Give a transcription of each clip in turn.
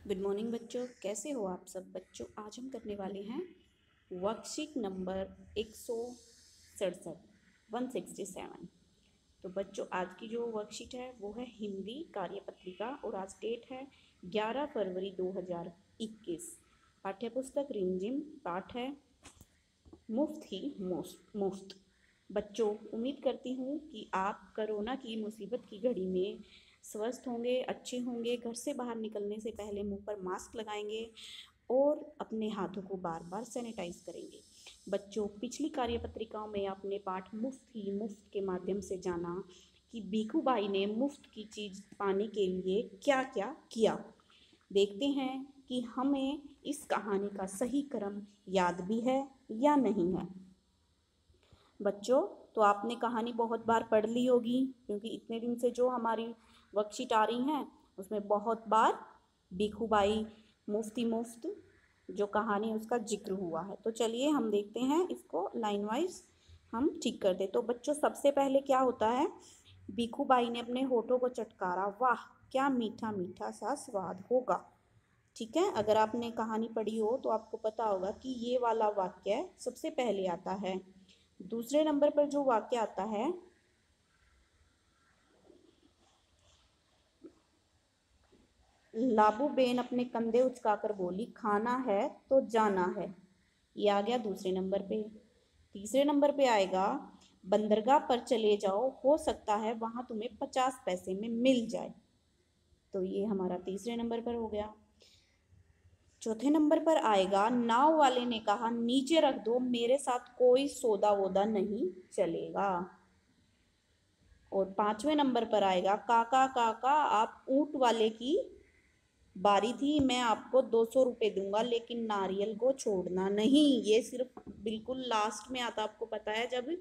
Good morning बच्चों, कैसे हो आप सब बच्चों। आज हम करने वाले हैं वर्कशीट नंबर 167। तो बच्चों, आज की जो वर्कशीट है वो है हिंदी कार्यपत्रिका और आज डेट है 11 फरवरी 2021। पाठ्यपुस्तक रिमझिम, पाठ है मुफ्त ही मुफ्त। बच्चों, उम्मीद करती हूँ कि आप कोरोना की मुसीबत की घड़ी में स्वस्थ होंगे, अच्छे होंगे, घर से बाहर निकलने से पहले मुंह पर मास्क लगाएंगे और अपने हाथों को बार बार सैनिटाइज करेंगे। बच्चों, पिछली कार्यपत्रिकाओं में आपने पाठ मुफ्त ही मुफ्त के माध्यम से जाना कि भीखूबाई ने मुफ्त की चीज़ पाने के लिए क्या क्या किया। देखते हैं कि हमें इस कहानी का सही क्रम याद भी है या नहीं है। बच्चों, तो आपने कहानी बहुत बार पढ़ ली होगी, क्योंकि इतने दिन से जो हमारी वर्कशीट आ रही हैं उसमें बहुत बार भीखूबाई मुफ्ती मुफ्त जो कहानी है उसका जिक्र हुआ है। तो चलिए हम देखते हैं इसको लाइन वाइज हम ठीक कर दे। तो बच्चों, सबसे पहले क्या होता है, भीखूबाई ने अपने होठों को चटकारा, वाह क्या मीठा मीठा सा स्वाद होगा। ठीक है, अगर आपने कहानी पढ़ी हो तो आपको पता होगा कि ये वाला वाक्य सबसे पहले आता है। दूसरे नंबर पर जो वाक्य आता है, लाबूबेन अपने कंधे उचकाकर बोली, खाना है तो जाना है। ये आ गया दूसरे नंबर पे। तीसरे नंबर पे आएगा, बंदरगाह पर चले जाओ, हो सकता है वहां तुम्हें 50 पैसे में मिल जाए। तो ये हमारा तीसरे नंबर पर हो गया। चौथे नंबर पर आएगा, नाव वाले ने कहा नीचे रख दो, मेरे साथ कोई सौदा वोदा नहीं चलेगा। और पांचवें नंबर पर आएगा, काका काका आप ऊंट वाले की बारी थी, मैं आपको 200 रुपये दूंगा, लेकिन नारियल को छोड़ना नहीं। ये सिर्फ बिल्कुल लास्ट में आता, आपको पता है जब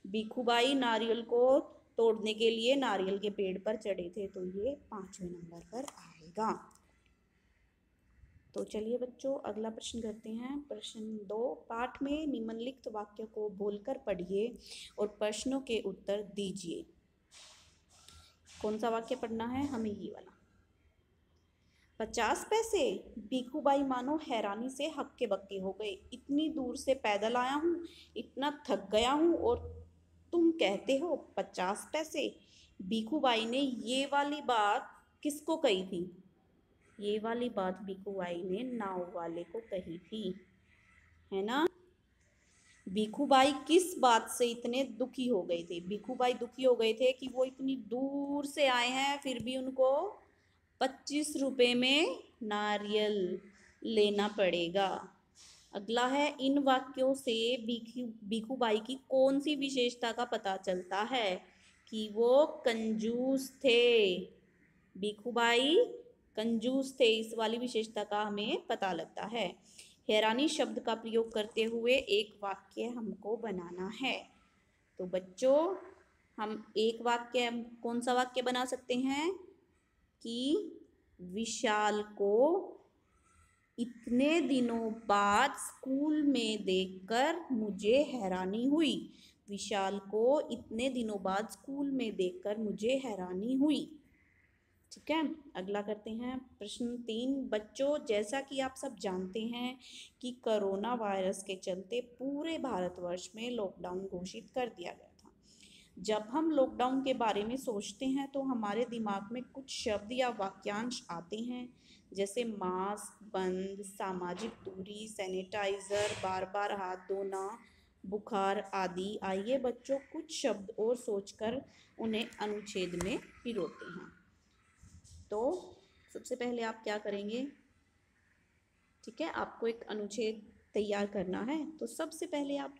भीखूबाई नारियल को तोड़ने के लिए नारियल के पेड़ पर चढ़े थे। तो ये पांचवें नंबर पर आएगा। तो चलिए बच्चों, अगला प्रश्न करते हैं। प्रश्न 2, पाठ में निम्नलिखित वाक्य को बोलकर पढ़िए और प्रश्नों के उत्तर दीजिए। कौन सा वाक्य पढ़ना है हमें? ये वाला। 50 पैसे? भीखूबाई मानो हैरानी से हक्के बक्के हो गए। इतनी दूर से पैदल आया हूँ, इतना थक गया हूँ और तुम कहते हो 50 पैसे? भीखूबाई ने ये वाली बात किसको कही थी? ये वाली बात भीखूबाई ने नाव वाले को कही थी, है ना। भीखूबाई किस बात से इतने दुखी हो गए थे? भीखूबाई दुखी हो गए थे कि वो इतनी दूर से आए हैं, फिर भी उनको 25 रुपये में नारियल लेना पड़ेगा। अगला है, इन वाक्यों से भीखूबाई की कौन सी विशेषता का पता चलता है? कि वो कंजूस थे। भीखूबाई कंजूस थे, इस वाली विशेषता का हमें पता लगता है। हैरानी शब्द का प्रयोग करते हुए एक वाक्य हमको बनाना है। तो बच्चों, हम एक वाक्य, कौन सा वाक्य बना सकते हैं कि विशाल को इतने दिनों बाद स्कूल में देखकर मुझे हैरानी हुई। विशाल को इतने दिनों बाद स्कूल में देखकर मुझे हैरानी हुई। ठीक है, अगला करते हैं। प्रश्न 3, बच्चों जैसा कि आप सब जानते हैं कि कोरोना वायरस के चलते पूरे भारतवर्ष में लॉकडाउन घोषित कर दिया गया था। जब हम लॉकडाउन के बारे में सोचते हैं तो हमारे दिमाग में कुछ शब्द या वाक्यांश आते हैं, जैसे मास्क, बंद, सामाजिक दूरी, सैनिटाइजर, बार बार हाथ धोना, बुखार आदि। आइए बच्चों, कुछ शब्द और सोचकर उन्हें अनुच्छेद में पिरोते हैं। तो सबसे पहले आप क्या करेंगे? ठीक है, आपको एक अनुच्छेद तैयार करना है। तो सबसे पहले आप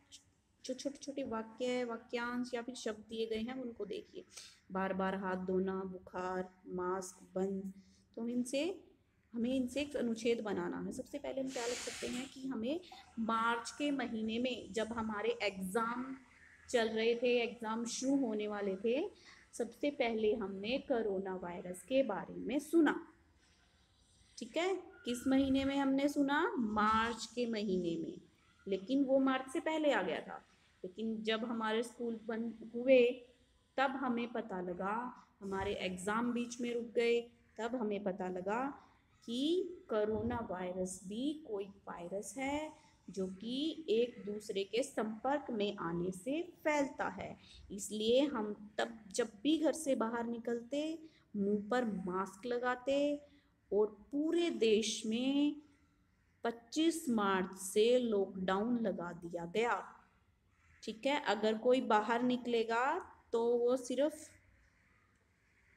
जो छोटे छोटे वाक्य, वाक्यांश या फिर शब्द दिए गए हैं उनको देखिए। बार बार हाथ धोना, बुखार, मास्क, बंद। तो हमें इनसे एक अनुच्छेद बनाना है। सबसे पहले हम क्या लिख सकते हैं कि हमें मार्च के महीने में जब हमारे एग्ज़ाम चल रहे थे, एग्ज़ाम शुरू होने वाले थे, सबसे पहले हमने कोरोना वायरस के बारे में सुना। ठीक है, किस महीने में हमने सुना? मार्च के महीने में। लेकिन वो मार्च से पहले आ गया था। लेकिन जब हमारे स्कूल बंद हुए तब हमें पता लगा, हमारे एग्ज़ाम बीच में रुक गए, तब हमें पता लगा कि कोरोना वायरस भी कोई वायरस है जो कि एक दूसरे के संपर्क में आने से फैलता है। इसलिए हम तब जब भी घर से बाहर निकलते मुंह पर मास्क लगाते और पूरे देश में 25 मार्च से लॉकडाउन लगा दिया गया। ठीक है, अगर कोई बाहर निकलेगा तो वो सिर्फ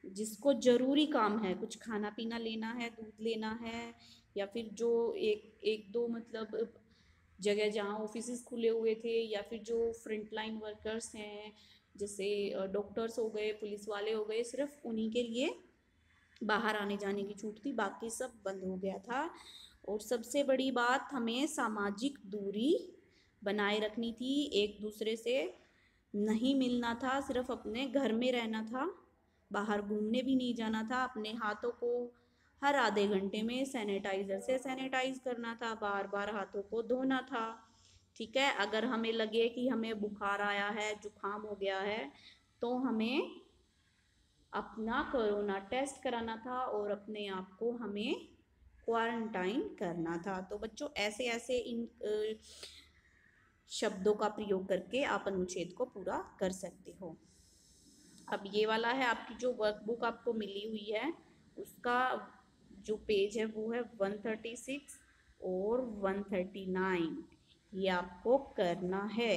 जिसको जरूरी काम है, कुछ खाना पीना लेना है, दूध लेना है, या फिर जो एक एक दो मतलब जगह जहाँ ऑफिस खुले हुए थे, या फिर जो फ्रंट लाइन वर्कर्स हैं जैसे डॉक्टर्स हो गए, पुलिस वाले हो गए, सिर्फ उन्हीं के लिए बाहर आने जाने की छूट थी, बाकी सब बंद हो गया था। और सबसे बड़ी बात, हमें सामाजिक दूरी बनाए रखनी थी, एक दूसरे से नहीं मिलना था, सिर्फ अपने घर में रहना था, बाहर घूमने भी नहीं जाना था, अपने हाथों को हर आधे घंटे में सैनिटाइजर से सैनिटाइज करना था, बार बार हाथों को धोना था। ठीक है, अगर हमें लगे कि हमें बुखार आया है, जुकाम हो गया है, तो हमें अपना कोरोना टेस्ट कराना था और अपने आप को हमें क्वारंटाइन करना था। तो बच्चों ऐसे ऐसे इन शब्दों का प्रयोग करके आप अनुच्छेद को पूरा कर सकते हो। अब ये वाला है आपकी जो वर्कबुक आपको मिली हुई है, उसका जो पेज है वो है 136 और 139, ये आपको करना है।